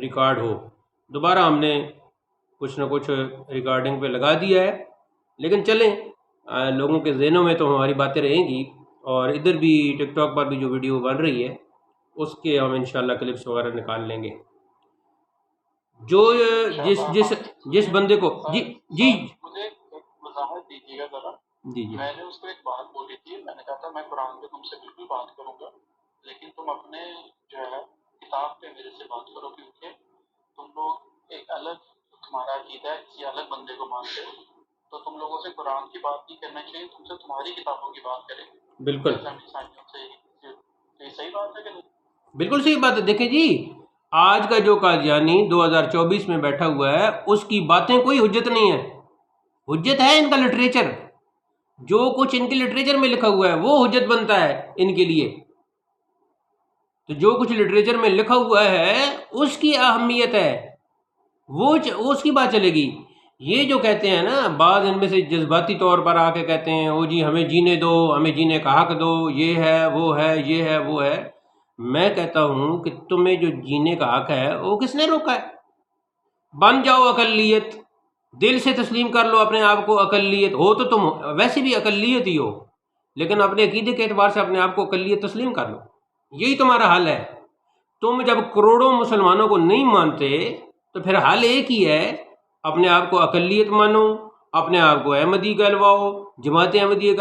Record ہو۔ دوبارہ ہم نے کچھ نہ کچھ ریکارڈنگ پہ لگا دیا ہے، لیکن چلیں لوگوں کے ذہنوں میں تو ہماری باتیں رہیں گی، اور ادھر بھی ٹک ٹاک پر بھی جو ویڈیو بن رہی ہے اس کے ہم انشاءاللہ کلپس وغیرہ نکال لیں گے۔ جو جس بندے کو جی مجھے وضاحت دیجیے گا ذرا۔ جی میں نے اس کو ایک بات بولی تھی، میں نے کہا تھا میں قرآن پہ تم سے بالکل بات کروں گا، لیکن تم اپنے جو ہے کتاب پہ میرے سے بات کرو، کیونکہ تم لوگ ایک الگ تمہارا عقیدہ ہے، کسی الگ بندے کو مانتے ہو، تو تم لوگوں سے قرآن کی بات نہیں کرنا چاہیے، تم سے تمہاری کتابوں کی بات کریں۔ بالکل یہ صحیح بات ہے کہ نہیں؟ بالکل صحیح بات ہے۔ دیکھیں جی، آج کا جو قادیانی 2024 میں بیٹھا ہوا ہے اس کی باتیں کوئی حجت نہیں ہے، حجت ہے ان کا لٹریچر، جو کچھ ان کے لٹریچر میں لکھا ہوا ہے وہ حجت بنتا ہے ان کے لیے۔ تو جو کچھ لٹریچر میں لکھا ہوا ہے اس کی اہمیت ہے، وہ اس کی بات چلے گی۔ یہ جو کہتے ہیں نا بعض ان میں سے جذباتی طور پر آ کے کہتے ہیں او جی ہمیں جینے دو، ہمیں جینے کا حق دو، یہ ہے وہ ہے یہ ہے وہ ہے، میں کہتا ہوں کہ تمہیں جو جینے کا حق ہے وہ کس نے روکا ہے؟ بن جاؤ اقلیت، دل سے تسلیم کر لو اپنے آپ کو اقلیت ہو، تو تم ویسے بھی اقلیت ہی ہو، لیکن اپنے عقیدے کے اعتبار سے اپنے آپ کو اقلیت تسلیم کر لو، یہی تمہارا حل ہے۔ تم جب کروڑوں مسلمانوں کو نہیں مانتے تو پھر حل ایک ہی ہے، اپنے آپ کو اقلیت مانو، اپنے آپ کو احمدی کہلواؤ، جماعت احمدیہ کا